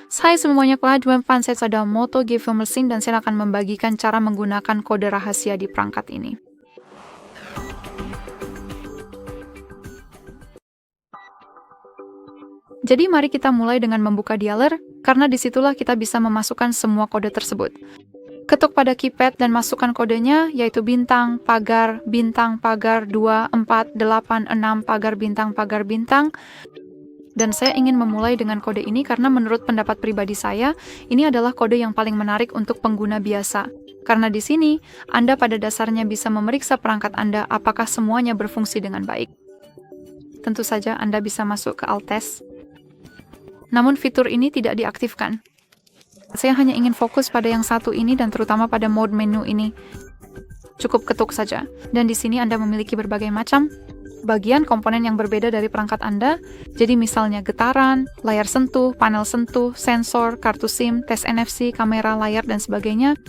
Hai semuanya, kelajuan saya adalah Moto Giveaway Mesin dan saya akan membagikan cara menggunakan kode rahasia di perangkat ini. Jadi mari kita mulai dengan membuka dialer, karena disitulah kita bisa memasukkan semua kode tersebut. Ketuk pada keypad dan masukkan kodenya, yaitu bintang, pagar, 2, 4, 8, 6, pagar, bintang. Dan saya ingin memulai dengan kode ini karena menurut pendapat pribadi saya, ini adalah kode yang paling menarik untuk pengguna biasa. Karena di sini, Anda pada dasarnya bisa memeriksa perangkat Anda apakah semuanya berfungsi dengan baik. Tentu saja Anda bisa masuk ke Alt Test. Namun fitur ini tidak diaktifkan. Saya hanya ingin fokus pada yang satu ini dan terutama pada mode menu ini. Cukup ketuk saja. Dan di sini Anda memiliki berbagai macam bagian komponen yang berbeda dari perangkat Anda. Jadi misalnya getaran, layar sentuh, panel sentuh, sensor, kartu SIM, tes NFC, kamera, layar, dan sebagainya.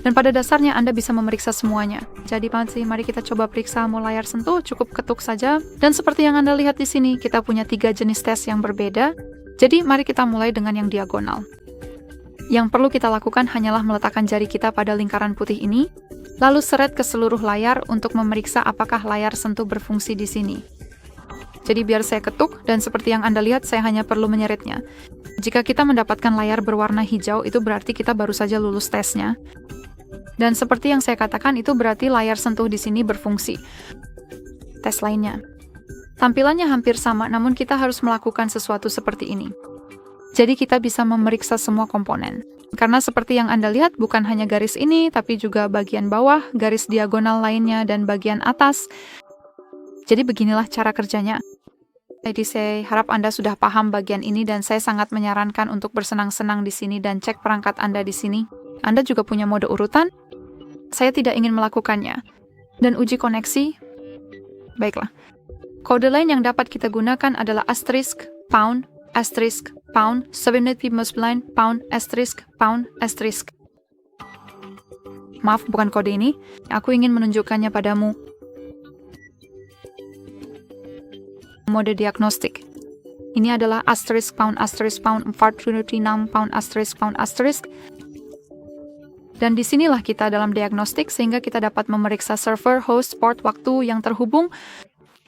Dan pada dasarnya Anda bisa memeriksa semuanya. Jadi mari kita coba periksa mau layar sentuh, cukup ketuk saja. Dan seperti yang Anda lihat di sini, kita punya 3 jenis tes yang berbeda. Jadi mari kita mulai dengan yang diagonal. Yang perlu kita lakukan hanyalah meletakkan jari kita pada lingkaran putih ini, lalu seret ke seluruh layar untuk memeriksa apakah layar sentuh berfungsi di sini. Jadi biar saya ketuk, dan seperti yang Anda lihat, saya hanya perlu menyeretnya. Jika kita mendapatkan layar berwarna hijau, itu berarti kita baru saja lulus tesnya. Dan seperti yang saya katakan, itu berarti layar sentuh di sini berfungsi. Tes lainnya. Tampilannya hampir sama, namun kita harus melakukan sesuatu seperti ini. Jadi kita bisa memeriksa semua komponen. Karena seperti yang Anda lihat, bukan hanya garis ini, tapi juga bagian bawah, garis diagonal lainnya, dan bagian atas. Jadi beginilah cara kerjanya. Jadi saya harap Anda sudah paham bagian ini dan saya sangat menyarankan untuk bersenang-senang di sini dan cek perangkat Anda di sini. Anda juga punya mode urutan. Saya tidak ingin melakukannya. Dan uji koneksi. Baiklah. Kode lain yang dapat kita gunakan adalah asterisk, pound, asterisk, pound, 799, pound, asterisk, pound, asterisk. Maaf, bukan kode ini. Aku ingin menunjukkannya padamu. Mode diagnostik. Ini adalah asterisk, pound, 426, pound, asterisk. Dan disinilah kita dalam diagnostik sehingga kita dapat memeriksa server, host, port, waktu yang terhubung.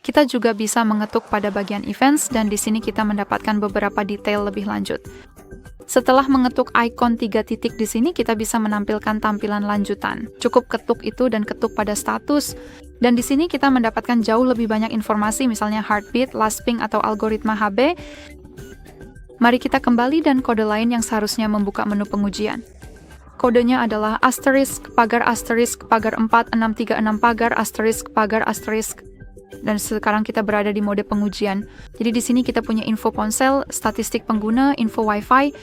Kita juga bisa mengetuk pada bagian events dan di sini kita mendapatkan beberapa detail lebih lanjut. Setelah mengetuk ikon 3 titik di sini, kita bisa menampilkan tampilan lanjutan. Cukup ketuk itu dan ketuk pada status. Dan di sini kita mendapatkan jauh lebih banyak informasi, misalnya heartbeat, last ping, atau algoritma HB. Mari kita kembali dan kode lain yang seharusnya membuka menu pengujian. Kodenya adalah asterisk, pagar 4636 pagar asterisk. Dan sekarang kita berada di mode pengujian. Jadi di sini kita punya info ponsel, statistik pengguna, info Wi-Fi.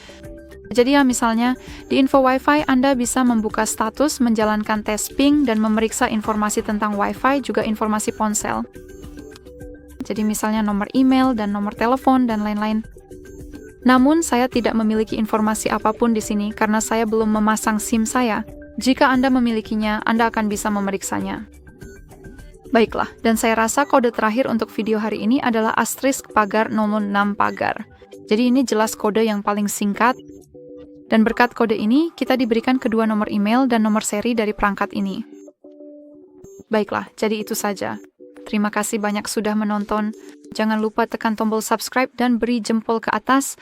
Jadi ya misalnya di info Wi-Fi Anda bisa membuka status, menjalankan tes ping dan memeriksa informasi tentang Wi-Fi juga informasi ponsel. Jadi misalnya nomor email dan nomor telepon dan lain-lain. Namun saya tidak memiliki informasi apapun di sini karena saya belum memasang SIM saya. Jika Anda memilikinya, Anda akan bisa memeriksanya. Baiklah, dan saya rasa kode terakhir untuk video hari ini adalah asterisk pagar 06 pagar. Jadi ini jelas kode yang paling singkat. Dan berkat kode ini, kita diberikan kedua nomor email dan nomor seri dari perangkat ini. Baiklah, jadi itu saja. Terima kasih banyak sudah menonton. Jangan lupa tekan tombol subscribe dan beri jempol ke atas.